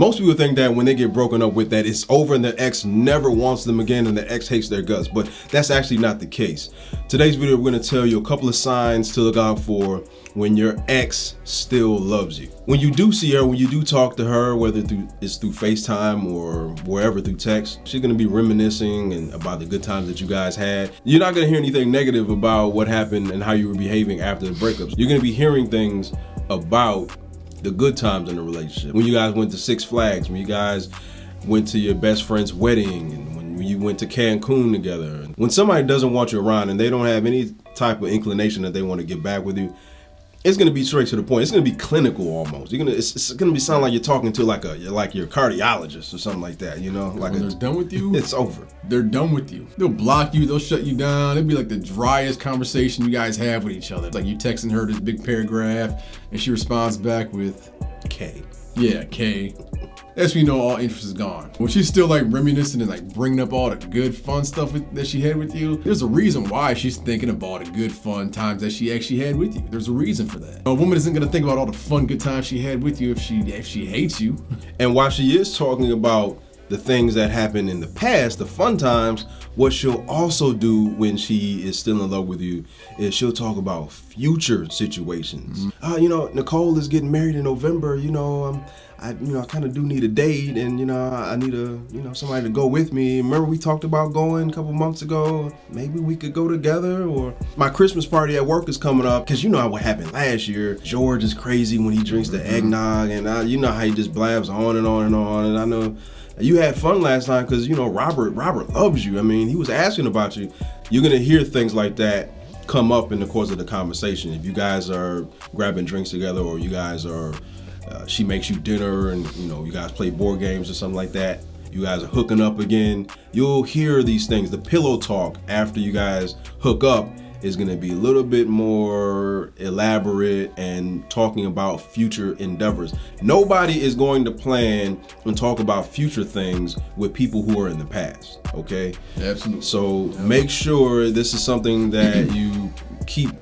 Most people think that when they get broken up with, that it's over and the ex never wants them again and the ex hates their guts, but that's actually not the case. Today's video, we're going to tell you a couple of signs to look out for when your ex still loves you. When you do see her, when you do talk to her, whether it's through FaceTime or wherever through text, she's going to be reminiscing and about the good times that you guys had. You're not going to hear anything negative about what happened and how you were behaving after the breakups. You're going to be hearing things about the good times in the relationship. When you guys went to Six Flags, when you guys went to your best friend's wedding, and when you went to Cancun together. When somebody doesn't want you around and they don't have any type of inclination that they want to get back with you, it's going to be straight to the point. It's going to be clinical almost. It's going to be sound like you're talking to like your cardiologist or something like that, you know? Like when they're done with you, it's over. They're done with you. They'll block you. They'll shut you down. It'd be like the driest conversation you guys have with each other. It's like you texting her this big paragraph and she responds back with K. Yeah, K. That's when you know all interest is gone. When she's still like reminiscing and like bringing up all the good fun stuff that she had with you, there's a reason why she's thinking about the good fun times that she actually had with you. There's a reason for that. A woman isn't gonna think about all the fun good times she had with you if she hates you. And while she is talking about the things that happened in the past, the fun times, what she'll also do when she is still in love with you is she'll talk about future situations. Nicole is getting married in November. I kind of do need a date, and I need somebody to go with me. Remember we talked about going a couple months ago? Maybe we could go together. Or my Christmas party at work is coming up, because you know what happened last year. George is crazy when he drinks the eggnog, and you know how he just blabs on and on and on. And I know you had fun last time because Robert loves you. I mean, he was asking about you. You're gonna hear things like that come up in the course of the conversation. If you guys are grabbing drinks together, or you guys are she makes you dinner and you guys play board games or something like that, you guys are hooking up again, you'll hear these things. The pillow talk after you guys hook up is going to be a little bit more elaborate and talking about future endeavors. Nobody is going to plan and talk about future things with people who are in the past, okay? Absolutely. So make sure this is something that you keep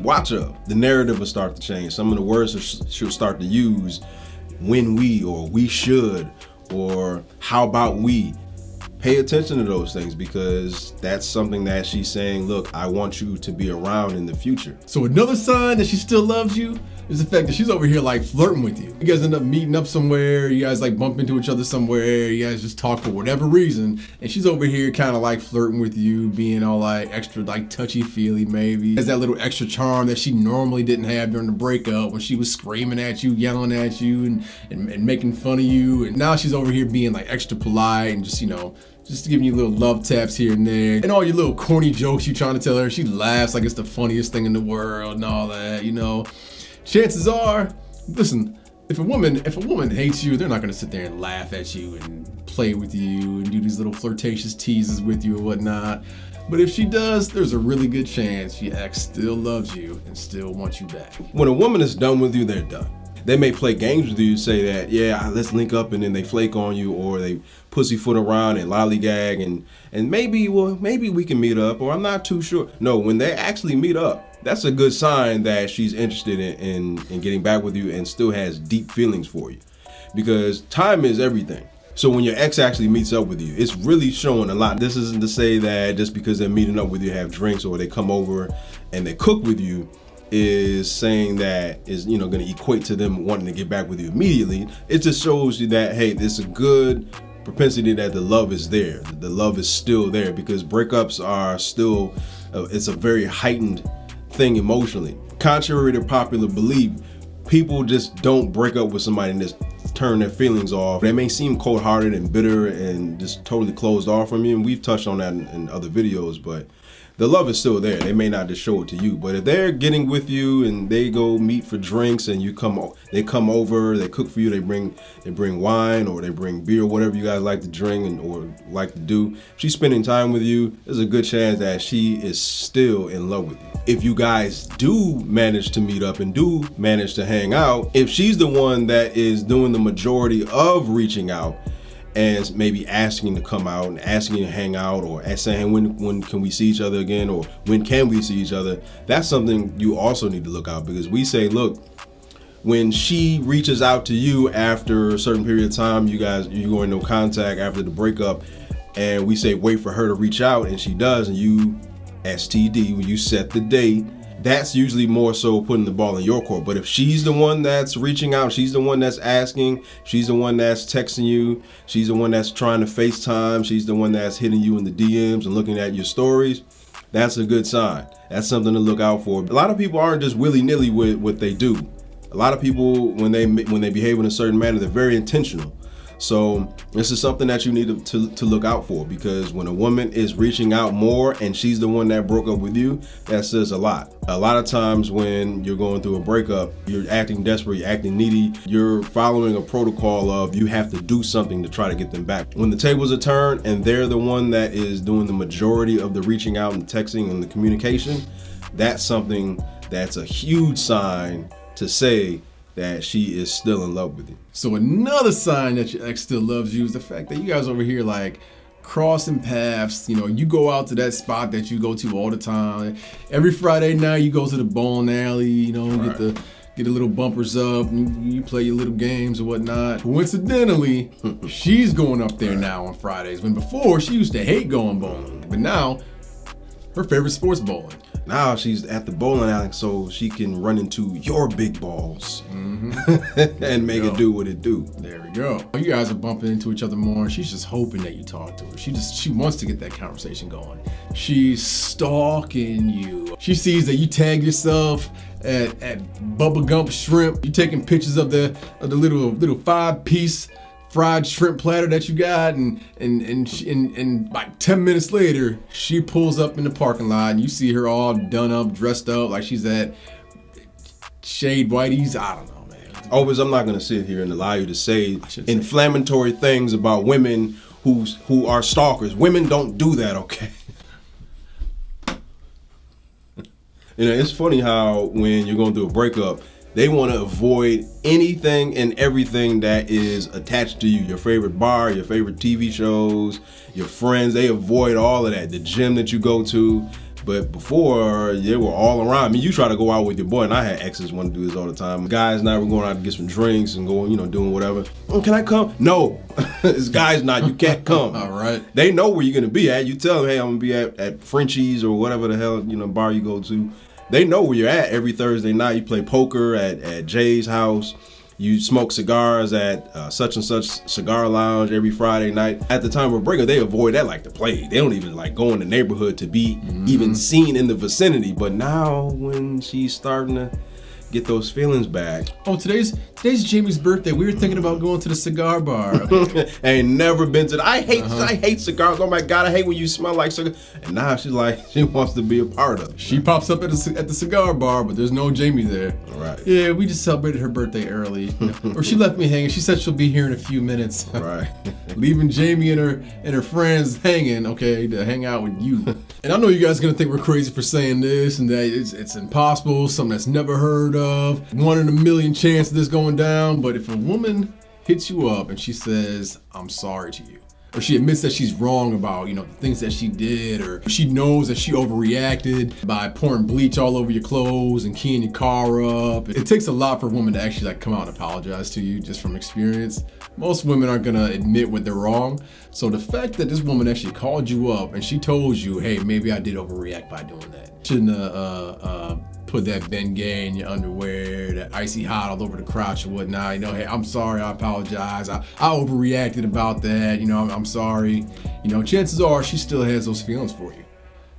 watch of. The narrative will start to change. Some of the words she'll start to use, when we, or we should, or how about we. Pay attention to those things, because that's something that she's saying, look, I want you to be around in the future. So another sign that she still loves you is the fact that she's over here like flirting with you. You guys end up meeting up somewhere, you guys like bump into each other somewhere, you guys just talk for whatever reason, and she's over here kind of like flirting with you, being all like extra like touchy-feely maybe. Has that little extra charm that she normally didn't have during the breakup when she was screaming at you, yelling at you, and making fun of you. And now she's over here being like extra polite and just giving you little love taps here and there. And all your little corny jokes you trying to tell her, she laughs like it's the funniest thing in the world and all that, Chances are, listen, if a woman hates you, they're not gonna sit there and laugh at you and play with you and do these little flirtatious teases with you or whatnot. But if she does, there's a really good chance your ex still loves you and still wants you back. When a woman is done with you, they're done. They may play games with you, say that, yeah, let's link up, and then they flake on you, or they pussyfoot around and lollygag, and maybe we can meet up, or I'm not too sure. No, when they actually meet up, that's a good sign that she's interested in getting back with you and still has deep feelings for you, because time is everything. So when your ex actually meets up with you, it's really showing a lot. This isn't to say that just because they're meeting up with you, have drinks, or they come over and they cook with you, is saying that is going to equate to them wanting to get back with you immediately. It just shows you that, hey, there's a good propensity that the love is there. The love is still there, because breakups are still it's a very heightened thing emotionally. Contrary to popular belief, people just don't break up with somebody and just turn their feelings off. They may seem cold-hearted and bitter and just totally closed off from you, and we've touched on that in other videos, but the love is still there. They may not just show it to you, but if they're getting with you and they go meet for drinks and they come over, they cook for you, they bring wine or they bring beer, whatever you guys like to drink or like to do. If she's spending time with you, there's a good chance that she is still in love with you. If you guys do manage to meet up and do manage to hang out, if she's the one that is doing the majority of reaching out, and maybe asking to come out and asking to hang out, or saying, when can we see each other again, or when can we see each other, that's something you also need to look out, because we say, look, when she reaches out to you after a certain period of time, you go into contact after the breakup, and we say wait for her to reach out, and she does, and you STD, when you set the date, that's usually more so putting the ball in your court. But if she's the one that's reaching out, she's the one that's asking, she's the one that's texting you, she's the one that's trying to FaceTime, she's the one that's hitting you in the DMs and looking at your stories, that's a good sign. That's something to look out for. A lot of people aren't just willy-nilly with what they do. A lot of people, when they behave in a certain manner, they're very intentional. So this is something that you need to look out for, because when a woman is reaching out more and she's the one that broke up with you, that says a lot. A lot of times when you're going through a breakup, you're acting desperate, you're acting needy, you're following a protocol of you have to do something to try to get them back. When the tables are turned and they're the one that is doing the majority of the reaching out and texting and the communication, that's something that's a huge sign to say that she is still in love with you. So another sign that your ex still loves you is the fact that you guys over here like crossing paths. You know, you go out to that spot that you go to all the time. Every Friday night you go to the bowling alley, you know, Right. get the little bumpers up, and you play your little games or whatnot. Coincidentally, she's going up there now on Fridays, when before she used to hate going bowling. But now, her favorite sport's bowling. Now she's at the bowling alley so she can run into your big balls and make it do what it do. There we go. You guys are bumping into each other more. She's just hoping that you talk to her. She wants to get that conversation going. She's stalking you. She sees that you tag yourself at Bubba Gump Shrimp. You taking pictures of the little 5-piece fried shrimp platter that you got, and like 10 minutes later, she pulls up in the parking lot and you see her all done up, dressed up like she's at Shade Whitey's. I don't know, man. Always, I'm not gonna sit here and allow you to say shouldn't say inflammatory things about women who are stalkers. Women don't do that, okay? You know, it's funny how when you're going through a breakup, they want to avoid anything and everything that is attached to you. Your favorite bar, your favorite TV shows, your friends, they avoid all of that. The gym that you go to. But before, they were all around. I mean, you try to go out with your boy, and I had exes want to do this all the time. Guys and I were going out to get some drinks and going, doing whatever. Oh, can I come? No. It's guys not. You can't come. All right. They know where you're going to be at. You tell them, hey, I'm going to be at Frenchie's or whatever the hell, bar you go to. They know where you're at every Thursday night. You play poker at Jay's house. You smoke cigars at such and such cigar lounge every Friday night. At the time of breakup, they avoid that like the plague. They don't even like go in the neighborhood to be even seen in the vicinity. But now when she's starting to get those feelings back. Oh, today's Jamie's birthday. We were thinking about going to the cigar bar. Okay. Ain't never been to I hate cigars. Oh my God, I hate when you smell like cigar. And now she's like, she wants to be a part of it. She pops up at the cigar bar, but there's no Jamie there. Right. Yeah, we just celebrated her birthday early. Or she left me hanging. She said she'll be here in a few minutes. Right. Leaving Jamie and her friends hanging, okay, to hang out with you. And I know you guys are gonna think we're crazy for saying this and that it's impossible, something that's never heard of, 1 in a million chance of this going down. But if a woman hits you up and she says, I'm sorry to you, or she admits that she's wrong about, the things that she did, or she knows that she overreacted by pouring bleach all over your clothes and keying your car up. It takes a lot for a woman to actually come out and apologize to you, just from experience. Most women aren't gonna admit when they're wrong. So the fact that this woman actually called you up and she told you, hey, maybe I did overreact by doing that. Shouldn't put that Bengay in your underwear, that icy hot all over the crotch or whatnot. Hey, I'm sorry, I apologize. I overreacted about that. I'm sorry. Chances are she still has those feelings for you.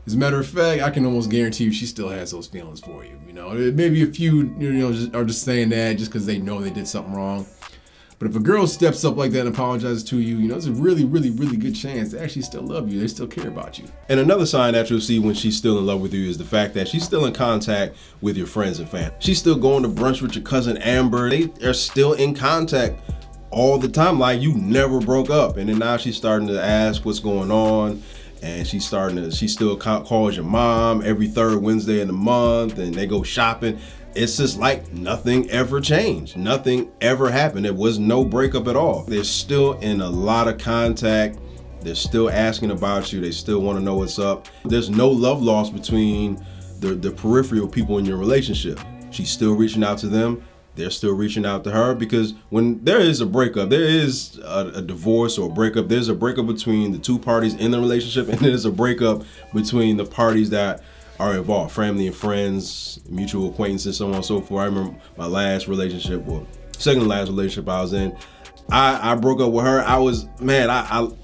As a matter of fact, I can almost guarantee you she still has those feelings for you. Maybe a few, are just saying that just because they know they did something wrong. But if a girl steps up like that and apologizes to you, there's a really, really, really good chance they actually still love you. They still care about you. And another sign that you'll see when she's still in love with you is the fact that she's still in contact with your friends and family. She's still going to brunch with your cousin Amber. They are still in contact all the time, like you never broke up. And then now she's starting to ask what's going on. And she still calls your mom every third Wednesday in the month, and they go shopping. It's just like nothing ever changed. Nothing ever happened. There was no breakup at all. They're still in a lot of contact. They're still asking about you. They still want to know what's up. There's no love lost between the peripheral people in your relationship. She's still reaching out to them. they're still reaching out to her, because when there is a breakup, there is a divorce or a breakup, there's a breakup between the two parties in the relationship, and there's a breakup between the parties that are involved, family and friends, mutual acquaintances, so on and so forth. I remember my last relationship, or second to last relationship I was in, I broke up with her. I was, man,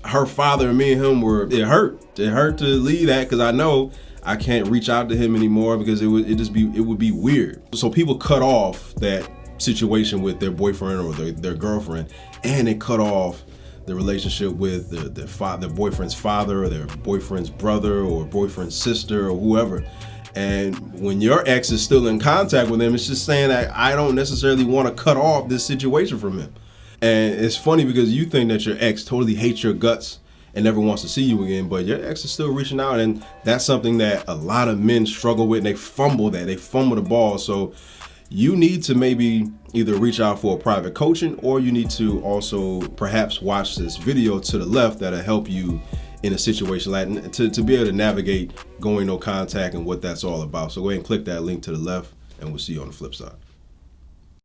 her father and me and him were, it hurt to leave that, because I know I can't reach out to him anymore, because it would be weird. So people cut off that situation with their boyfriend or their girlfriend, and they cut off the relationship with their boyfriend's father or their boyfriend's brother or boyfriend's sister or whoever. And when your ex is still in contact with them, it's just saying that I don't necessarily want to cut off this situation from him. And it's funny because you think that your ex totally hates your guts and never wants to see you again, but your ex is still reaching out, and that's something that a lot of men struggle with, and they fumble the ball. So you need to maybe either reach out for a private coaching, or you need to also perhaps watch this video to the left that'll help you in a situation like that, to be able to navigate going no contact and what that's all about. So go ahead and click that link to the left, and we'll see you on the flip side.